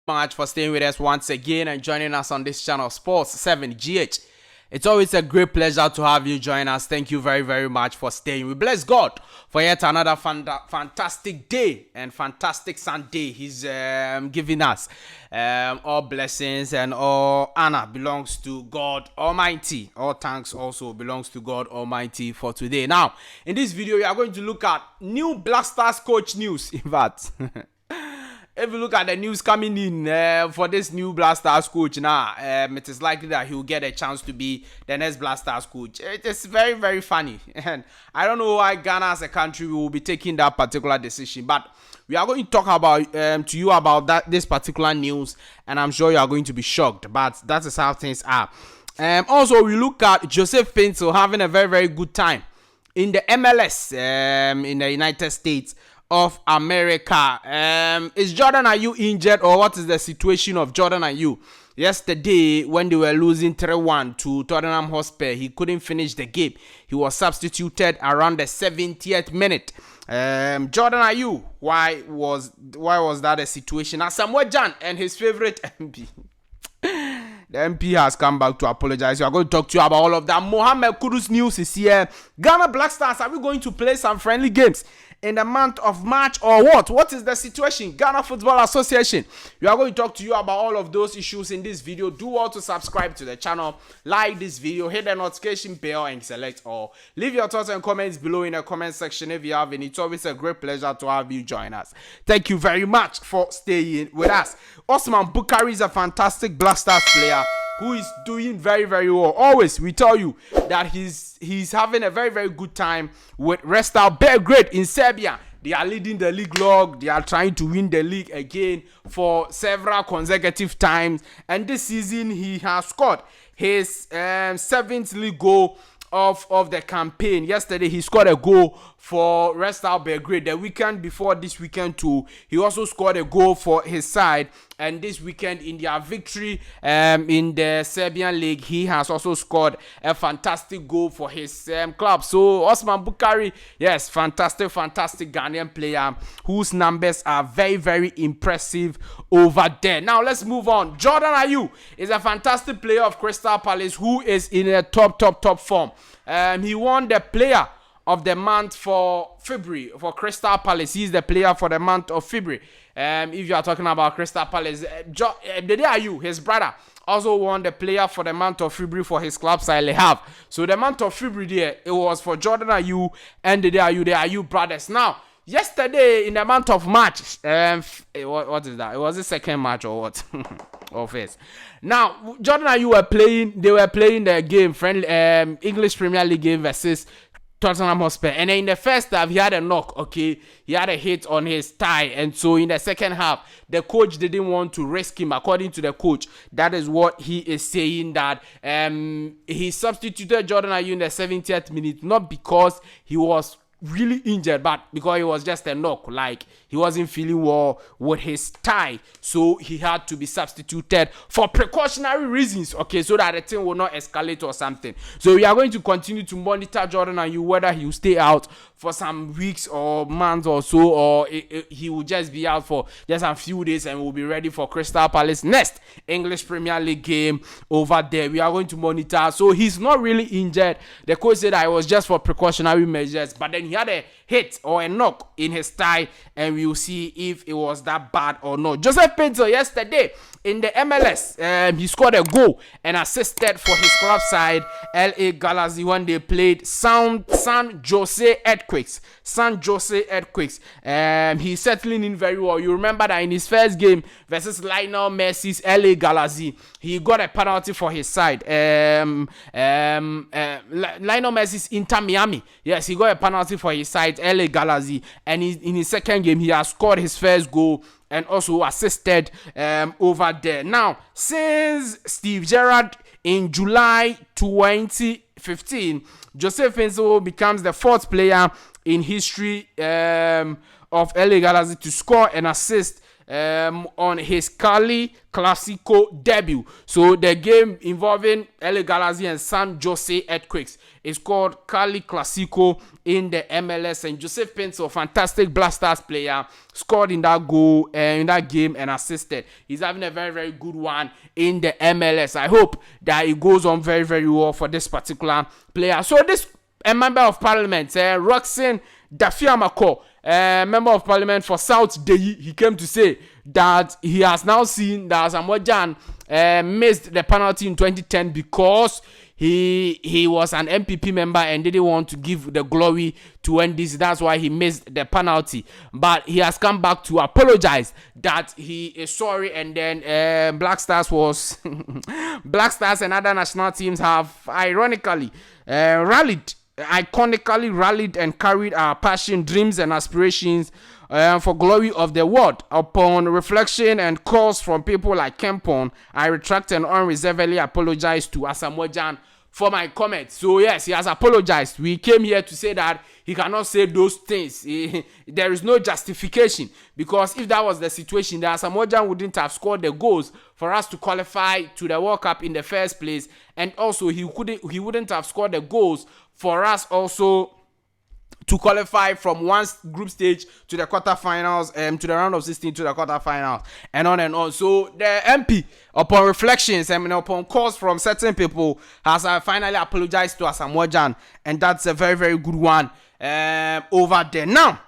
Much for staying with us once again and joining us on this channel, Sports 7 GH. It's always a great pleasure to have you join us. Thank you very, very much for staying. We bless God for yet another fantastic day and fantastic Sunday He's giving us. All blessings and all honor belongs to God Almighty. All thanks also belongs to God Almighty for today. Now, in this video, we are going to look at new Black Stars coach news. In fact, if you look at the news coming in for this new Black Stars coach now, it is likely that he will get a chance to be the next Black Stars coach. It is very, very funny. And I don't know why Ghana as a country will be taking that particular decision. But we are going to talk about to you about this particular news. And I'm sure you are going to be shocked. But that is how things are. Also, we look at Joseph Painstil having a very, very good time in the MLS in the United States of America. Is Jordan Ayew injured, or what is the situation of Jordan Ayew? Yesterday, when they were losing 3-1 to Tottenham Hotspur, he couldn't finish the game. He was substituted around the 70th minute. Jordan Ayew, why was that a situation? As Samuel Gyan and his favorite MP, the MP has come back to apologize. We are going to talk to you about all of that. Mohammed Kudus news is here. Ghana Black Stars, are we going to play some friendly games in the month of March or what? What is the situation? Ghana Football Association. We are going to talk to you about all of those issues in this video. Do all to subscribe to the channel, like this video, hit the notification bell and select all. Leave your thoughts and comments below in the comment section if you have any. It's always a great pleasure to have you join us. Thank you very much for staying with us. Osman Bukari is a fantastic Black Stars player who is doing very, very well. Always, we tell you that he's having a very, very good time with Restal Belgrade in Serbia. They are leading the league log. They are trying to win the league again for several consecutive times. And this season, he has scored his 7th league goal of the campaign. Yesterday, he scored a goal for Restal Belgrade. The weekend before this weekend too, he also scored a goal for his side. And this weekend in their victory in the Serbian league, he has also scored a fantastic goal for his club. So Osman Bukari, yes, fantastic Ghanaian player whose numbers are very, very impressive over there. Now let's move on. Jordan Ayew is a fantastic player of Crystal Palace who is in a top form. He won the player of the month for February for Crystal Palace. He's the player for the month of February. If you are talking about Crystal Palace, Ayew, his brother, also won the player for the month of February for his club side Le Havre. So the month of February there, it was for Jordan Ayew and the Ayew brothers. Now, yesterday in the month of March, what is that? It was the second match or what? Or first. Now, Jordan Ayew they were playing the game, friendly English Premier League game versus Tottenham Hotspur, and in the first half he had a knock. Okay, he had a hit on his thigh, and so in the second half the coach didn't want to risk him. According to the coach, that is what he is saying, that he substituted Jordan Ayew in the 70th minute, not because he was really injured, but because it was just a knock, like he wasn't feeling well with his thigh, so he had to be substituted for precautionary reasons, okay, so that the thing will not escalate or something. So we are going to continue to monitor Jordan Ayew, whether he will stay out for some weeks or months or so, or he will just be out for just a few days and will be ready for Crystal Palace next English Premier League game over there. We are going to monitor. So he's not really injured. The coach said that it was just for precautionary measures, but then he had a hit or a knock in his thigh, and we will see if it was that bad or not. Joseph Pintor yesterday in the MLS, he scored a goal and assisted for his club side LA Galaxy when they played San Jose Earthquakes. He's settling in very well. You remember that in his first game versus Lionel Messi's LA Galaxy, he got a penalty for his side. Lionel Messi's Inter Miami, yes, he got a penalty for his side LA Galaxy, and in his second game he has scored his first goal and also assisted over there. Now, since Steve Gerrard in July 2015, Joseph Painstil becomes the 4th player in history of LA Galaxy to score and assist on his Cali Clasico debut. So the game involving LA Galaxy and San Jose Earthquakes is called Cali Clasico in the MLS, and Joseph Pintor, fantastic Black Stars player, scored in that goal in that game and assisted. He's having a very, very good one in the MLS. I hope that it goes on very, very well for this particular player. So this member of parliament, Roxanne Dafiamako, member of parliament for South Deyi, he came to say that he has now seen that Samuel Gyan missed the penalty in 2010 because he was an MPP member and didn't want to give the glory to NDC. That's why he missed the penalty. But he has come back to apologize that he is sorry. And then Black Stars and other national teams have iconically rallied and carried our passion, dreams, and aspirations for glory of the world. Upon reflection and calls from people like Kempon, I retract and unreservedly apologize to Asamoah Gyan for my comments. So yes, he has apologized. We came here to say that he cannot say those things. There is no justification, because if that was the situation, then Asamoah Gyan wouldn't have scored the goals for us to qualify to the World Cup in the first place, and also he wouldn't have scored the goals for us also to qualify from one group stage to the quarterfinals, to the round of 16 to the quarterfinals, and on and on. So the MP, upon reflections and upon calls from certain people, has finally apologized to Asamoah Gyan, and that's a very, very good one over there. Now,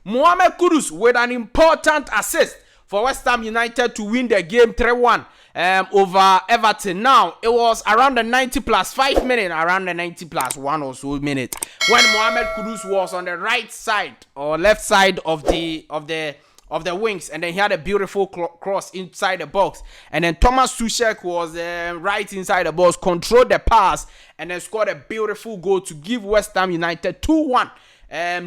Mohammed Kudus with an important assist for West Ham United to win the game 3-1 over Everton. Now, it was around the 90 plus 5 minute, around the 90 plus 1 or so minute, when Mohammed Kudus was on the right side or left side of the wings, and then he had a beautiful cross inside the box, and then Thomas Tuchel was right inside the box, controlled the pass, and then scored a beautiful goal to give West Ham United 2-1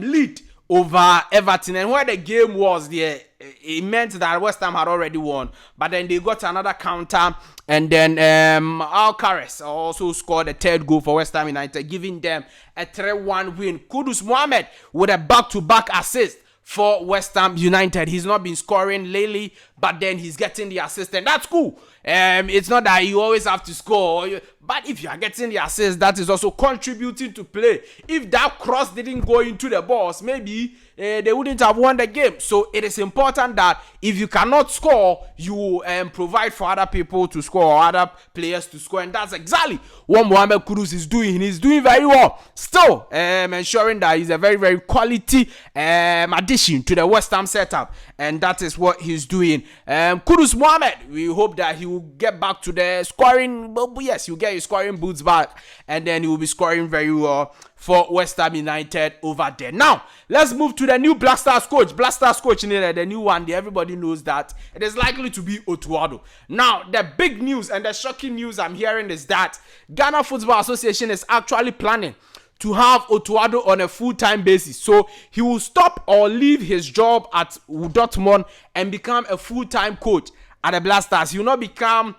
lead over Everton. And where the game was there, it meant that West Ham had already won, but then they got another counter, and then Alcaraz also scored a third goal for West Ham United, giving them a 3-1 win. Kudus Mohammed with a back-to-back assist for West Ham United. He's not been scoring lately, but then he's getting the assist, and that's cool. It's not that you always have to score, but if you are getting the assist, that is also contributing to play. If that cross didn't go into the box, maybe they wouldn't have won the game. So it is important that if you cannot score, you provide for other people to score, or other players to score, and that's exactly what Mohammed Kudus is doing. He's doing very well, still ensuring that he's a very, very quality addition to the West Ham setup, and that is what he's doing. Kudus Mohammed, we hope that he will get back to the scoring. Yes, he'll get his scoring boots back, and then he will be scoring very well for West Ham United over there. Now, let's move to the new Black Stars coach. Black Stars coach, the new one, everybody knows that it is likely to be Otuado. Now, the big news and the shocking news I'm hearing is that Ghana Football Association is actually planning to have Otuado on a full-time basis. So he will stop or leave his job at Dortmund and become a full-time coach at the Black Stars. He will not become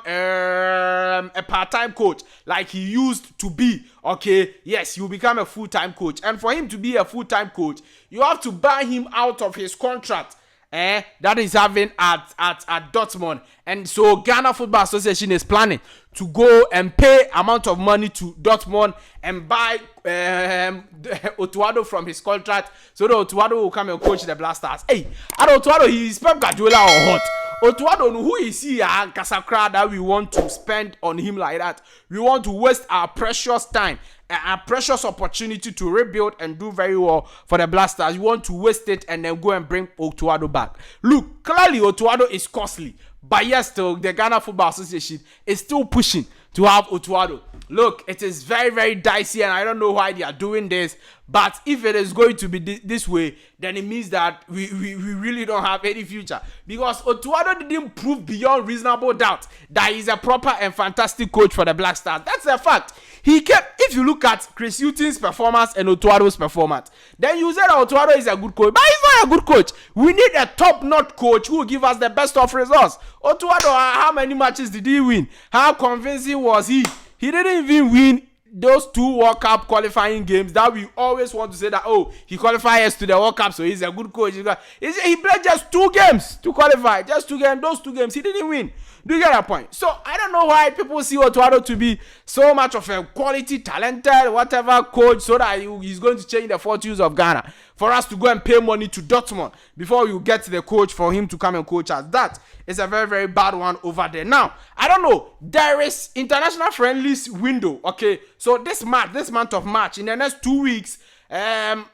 a part-time coach like he used to be. Okay, yes, he will become a full-time coach. And for him to be a full-time coach, you have to buy him out of his contract that he's having at Dortmund. And so Ghana Football Association is planning to go and pay amount of money to Dortmund and buy Otuado from his contract, so that Otuado will come and coach the Black Stars. Hey, Otuado, he is Pep Guardiola or hot. Otuado, who is he and Kasakra that we want to spend on him like that? We want to waste our precious time, a precious opportunity to rebuild and do very well for the Black Stars. You want to waste it and then go and bring Otuado back. Look, clearly Otuado is costly, but yes, still the Ghana Football Association is still pushing to have Otuado. Look, it is very, very dicey, and I don't know why they are doing this. But if it is going to be this way, then it means that we really don't have any future. Because Otuado didn't prove beyond reasonable doubt that he's a proper and fantastic coach for the Black Stars. That's a fact. He kept, if you look at Chris Hughton's performance and Otuado's performance, then you say that Otuado is a good coach. But he's not a good coach. We need a top-notch coach who will give us the best of results. Otuado, how many matches did he win? How convincing was he? He didn't even win those 2 World Cup qualifying games that we always want to say that, oh, he qualified us to the World Cup, so he's a good coach. He played just 2 games to qualify. Just 2 games. Those 2 games, he didn't win. Do you get that point? So I don't know why people see Otuado to be so much of a quality, talented, whatever coach, so that he's going to change the fortunes of Ghana. For us to go and pay money to Dortmund before you get the coach for him to come and coach us. That is a very, very bad one over there. Now, I don't know. There is international friendlies window. Okay, so this month of March, in the next 2 weeks,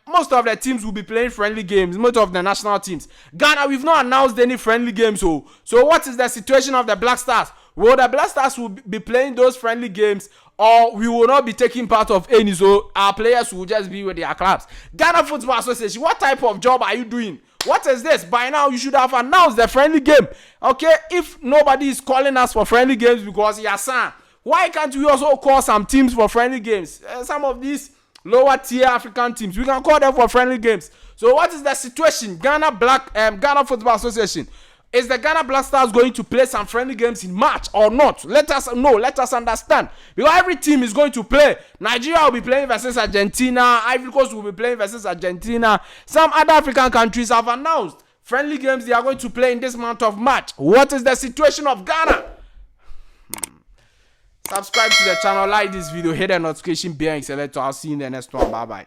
most of the teams will be playing friendly games. Most of the national teams. Ghana, we've not announced any friendly games. So what is the situation of the Black Stars? Well, the Black Stars will be playing those friendly games, or we will not be taking part of any. So our players will just be with their clubs. Ghana Football Association, what type of job are you doing? What is this? By now, you should have announced the friendly game. Okay, if nobody is calling us for friendly games because Yasan, why can't we also call some teams for friendly games? Some of these lower tier African teams, we can call them for friendly games. So what is the situation? Ghana Football Association, is the Ghana Black Stars going to play some friendly games in March or not? Let us know. Let us understand. Because every team is going to play. Nigeria will be playing versus Argentina. Ivory Coast will be playing versus Argentina. Some other African countries have announced friendly games they are going to play in this month of March. What is the situation of Ghana? Subscribe to the channel, like this video, hit the notification bell, and select. I'll see you in the next one. Bye bye.